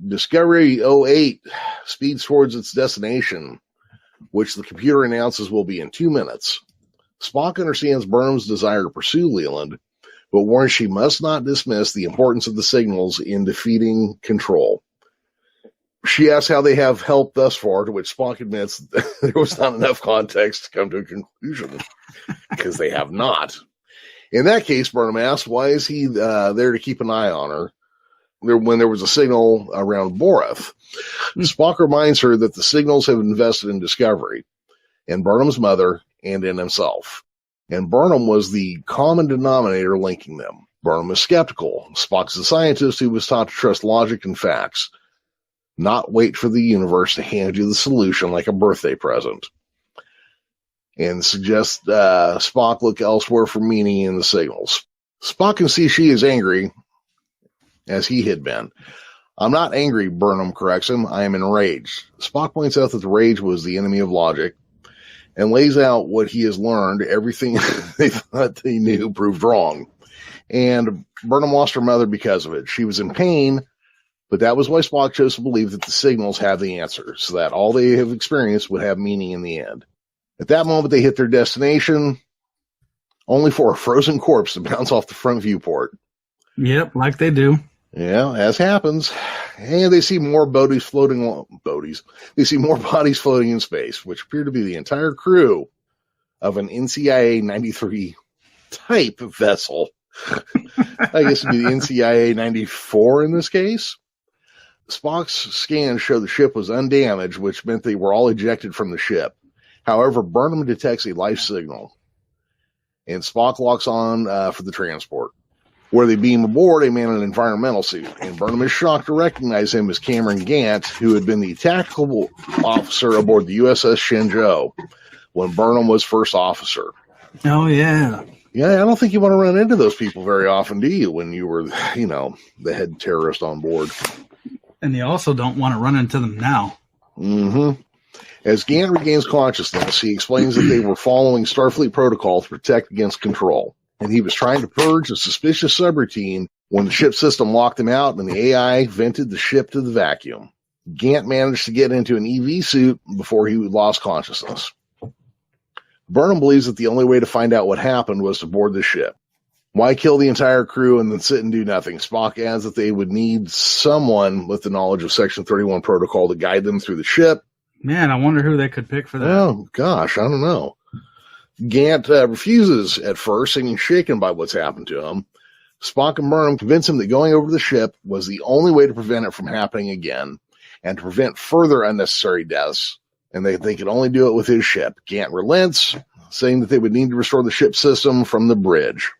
Discovery 08 speeds towards its destination, which the computer announces will be in 2 minutes. Spock understands Burnham's desire to pursue Leland, but warns she must not dismiss the importance of the signals in defeating Control. She asks how they have helped thus far, to which Spock admits there was not enough context to come to a conclusion, because they have not. In that case, Burnham asks, why is he there to keep an eye on her when there was a signal around Boreth? Spock reminds her that the signals have invested in Discovery, in Burnham's mother, and in himself. And Burnham was the common denominator linking them. Burnham is skeptical. Spock's a scientist who was taught to trust logic and facts, not wait for the universe to hand you the solution like a birthday present. And suggests Spock look elsewhere for meaning in the signals. Spock can see she is angry, as he had been. I'm not angry, Burnham corrects him. I am enraged. Spock points out that the rage was the enemy of logic, and lays out what he has learned. Everything they thought they knew proved wrong. And Burnham lost her mother because of it. She was in pain, but that was why Spock chose to believe that the signals have the answer, so that all they have experienced would have meaning in the end. At that moment, they hit their destination, only for a frozen corpse to bounce off the front viewport. Yep, like they do. Yeah, as happens. And they see more bodies floating. They see more bodies floating in space, which appear to be the entire crew of an NCIA 93 type vessel. I guess it'd be the NCIA 94 in this case. Spock's scans show the ship was undamaged, which meant they were all ejected from the ship. However, Burnham detects a life signal, and Spock locks on for the transport, where they beam aboard a man in an environmental suit, and Burnham is shocked to recognize him as Cameron Gant, who had been the tactical officer aboard the USS Shenzhou when Burnham was first officer. Oh, yeah. Yeah, I don't think you want to run into those people very often, do you, when you were, the head terrorist on board? And you also don't want to run into them now. Mm-hmm. As Gant regains consciousness, he explains that they were following Starfleet protocol to protect against Control, and he was trying to purge a suspicious subroutine when the ship system locked him out and the AI vented the ship to the vacuum. Gant managed to get into an EV suit before he lost consciousness. Burnham believes that the only way to find out what happened was to board the ship. Why kill the entire crew and then sit and do nothing? Spock adds that they would need someone with the knowledge of Section 31 protocol to guide them through the ship. Man, I wonder who they could pick for that. Oh, gosh, I don't know. Gant refuses at first, seeming shaken by what's happened to him. Spock and Burnham convince him that going over the ship was the only way to prevent it from happening again and to prevent further unnecessary deaths, and they could only do it with his ship. Gant relents, saying that they would need to restore the ship system from the bridge.